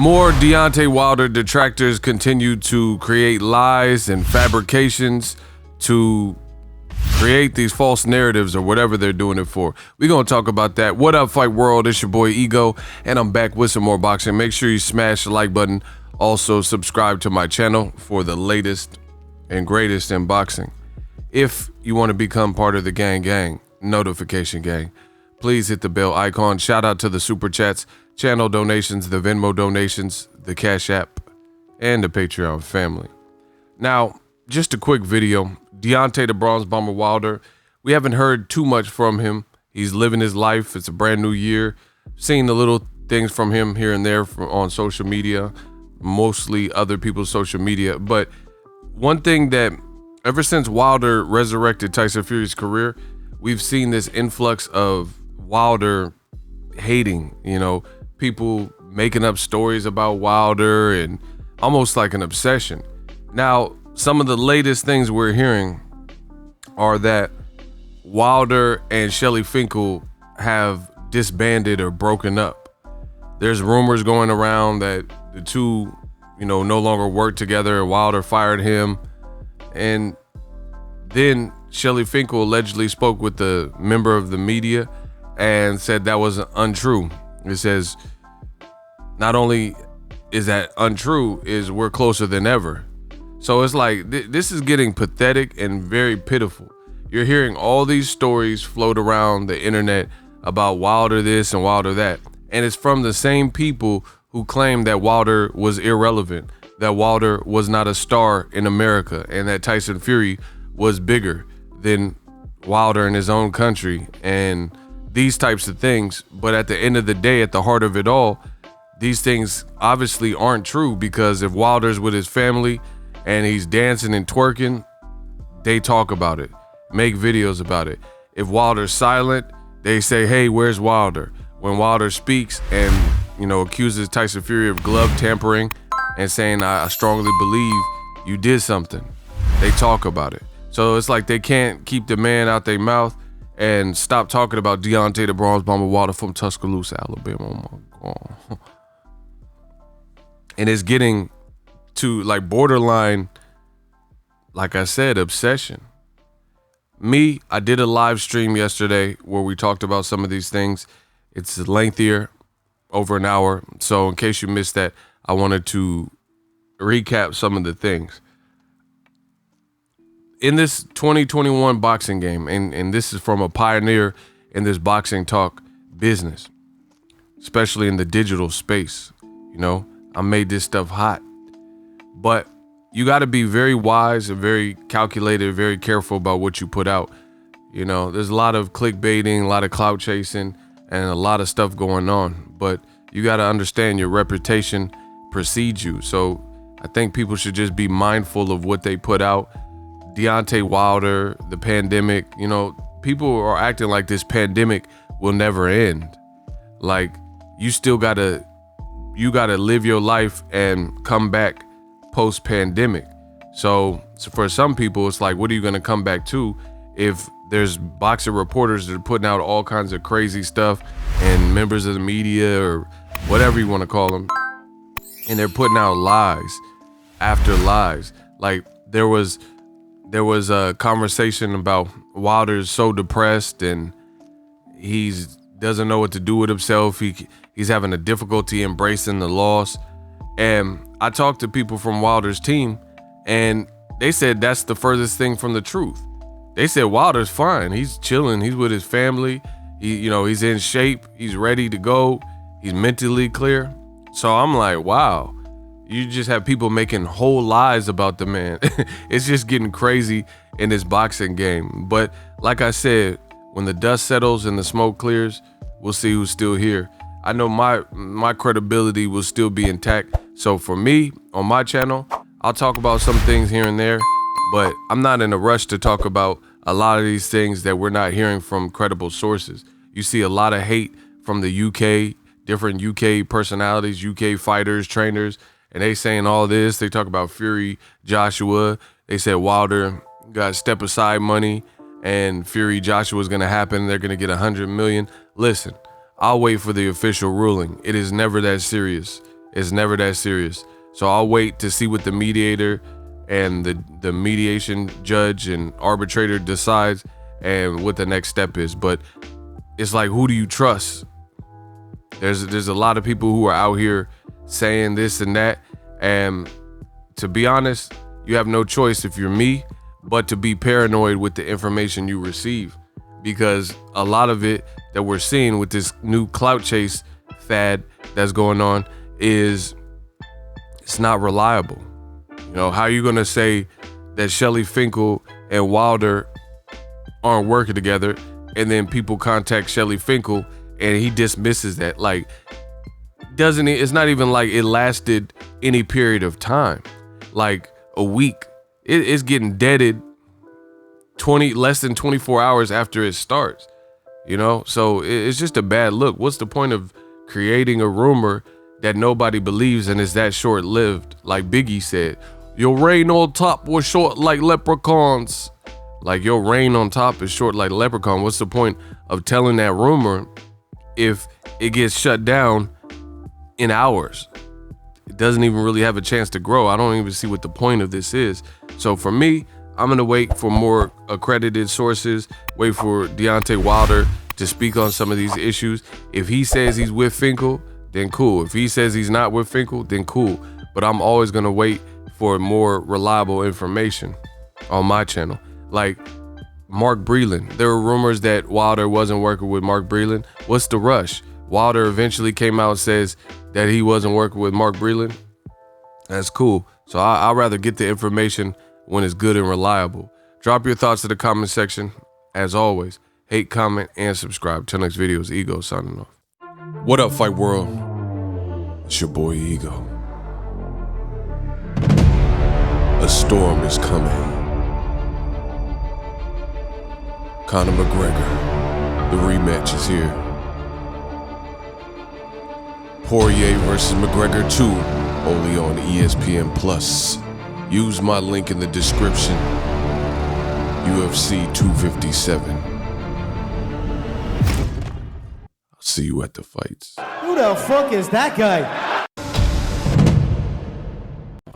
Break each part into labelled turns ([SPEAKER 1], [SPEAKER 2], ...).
[SPEAKER 1] More Deontay Wilder detractors continue to create lies and fabrications to create these false narratives or whatever they're doing it for. We're going to talk about that. What up, Fight World? It's your boy Ego, and I'm back with some more boxing. Make sure you smash the like button. Also, subscribe to my channel for the latest and greatest in boxing. If you want to become part of the gang, notification gang, please hit the bell icon. Shout out to the super chats, channel donations, the Venmo donations, the Cash App, and the Patreon family. Now, just a quick video. Deontay the Bronze Bomber Wilder, we haven't heard too much from him. He's living his life. It's a brand new year. Seeing the little things from him here and there on social media, mostly other people's social media. But one thing that ever since Wilder resurrected Tyson Fury's career, we've seen this influx of Wilder hating, people making up stories about Wilder and almost like an obsession. Now, some of the latest things we're hearing are that Wilder and Shelly Finkel have disbanded or broken up. There's rumors going around that the two, no longer work together. Wilder fired him. And then Shelly Finkel allegedly spoke with the member of the media and said that was untrue. It says, not only is that untrue, is we're closer than ever. So it's like, this is getting pathetic and very pitiful. You're hearing all these stories float around the internet about Wilder this and Wilder that. And it's from the same people who claim that Wilder was irrelevant, that Wilder was not a star in America, and that Tyson Fury was bigger than Wilder in his own country, and these types of things. But at the end of the day, at the heart of it all, these things obviously aren't true, because if Wilder's with his family and he's dancing and twerking, they talk about it, make videos about it. If Wilder's silent, they say, hey, where's Wilder? When Wilder speaks and, accuses Tyson Fury of glove tampering and saying, I strongly believe you did something, they talk about it. So it's like they can't keep the man out their mouth and stop talking about Deontay the Bronze Bomber Wilder from Tuscaloosa, Alabama. Oh my God. And it's getting to like borderline, like I said, obsession. Me, I did a live stream yesterday where we talked about some of these things. It's lengthier, over an hour. So in case you missed that, I wanted to recap some of the things. In this 2021 boxing game, and this is from a pioneer in this boxing talk business, especially in the digital space, I made this stuff hot. But you got to be very wise and very calculated, very careful about what you put out. There's a lot of clickbaiting, a lot of clout chasing, and a lot of stuff going on. But you got to understand your reputation precedes you. So I think people should just be mindful of what they put out. Deontay Wilder, the pandemic, people are acting like this pandemic will never end. Like, you gotta live your life and come back post-pandemic. So for some people, it's like, what are you gonna come back to if there's boxing reporters that are putting out all kinds of crazy stuff, and members of the media or whatever you want to call them, and they're putting out lies after lies. Like, there was a conversation about Wilder's so depressed and doesn't know what to do with himself. He's having a difficulty embracing the loss. And I talked to people from Wilder's team, and they said that's the furthest thing from the truth. They said Wilder's fine. He's chilling. He's with his family. He's in shape. He's ready to go. He's mentally clear. So I'm like, wow. You just have people making whole lies about the man. It's just getting crazy in this boxing game. But like I said, when the dust settles and the smoke clears, we'll see who's still here. I know my credibility will still be intact. So for me, on my channel, I'll talk about some things here and there, but I'm not in a rush to talk about a lot of these things that we're not hearing from credible sources. You see a lot of hate from the UK, different UK personalities, UK fighters, trainers, and they saying all this. They talk about Fury, Joshua. They said Wilder got step aside money and Fury, Joshua's going to happen. They're going to get 100 million. Listen, I'll wait for the official ruling. It is never that serious. It's never that serious. So I'll wait to see what the mediator and the mediation judge and arbitrator decides and what the next step is. But it's like, who do you trust? There's a lot of people who are out here saying this and that, and to be honest, you have no choice if you're me but to be paranoid with the information you receive, because a lot of it that we're seeing with this new clout chase fad that's going on is it's not reliable. You know, how are you gonna say that Shelly Finkel and Wilder aren't working together, and then people contact Shelly Finkel and he dismisses that? Like, it's not even like it lasted any period of time, like a week. It's getting deaded less than 24 hours after it starts, you know? So it's just a bad look. What's the point of creating a rumor that nobody believes and is that short-lived? Like Biggie said, your reign on top was short like leprechauns. Like, your reign on top is short like leprechaun. What's the point of telling that rumor if it gets shut down in hours? It doesn't even really have a chance to grow. I don't even see what the point of this is. So for me, I'm gonna wait for more accredited sources, wait for Deontay Wilder to speak on some of these issues. If he says he's with Finkel, then cool. If he says he's not with Finkel, then cool. But I'm always gonna wait for more reliable information on my channel. Like Mark Breland, there were rumors that Wilder wasn't working with Mark Breland. What's the rush? Wilder eventually came out and says that he wasn't working with Mark Breland. That's cool. So I'd rather get the information when it's good and reliable. Drop your thoughts in the comment section. As always, hate, comment, and subscribe. Till next video, is Ego signing off. What up, Fight World? It's your boy Ego. A storm is coming. Conor McGregor, the rematch is here. Poirier versus McGregor 2, only on ESPN Plus. Use my link in the description. UFC 257. I'll see you at the fights.
[SPEAKER 2] Who the fuck is that guy?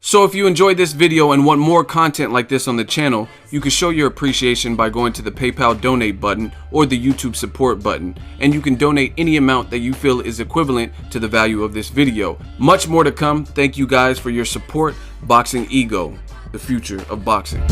[SPEAKER 3] So if you enjoyed this video and want more content like this on the channel, you can show your appreciation by going to the PayPal donate button or the YouTube support button, and you can donate any amount that you feel is equivalent to the value of this video. Much more to come. Thank you guys for your support. Boxingego, the future of boxing.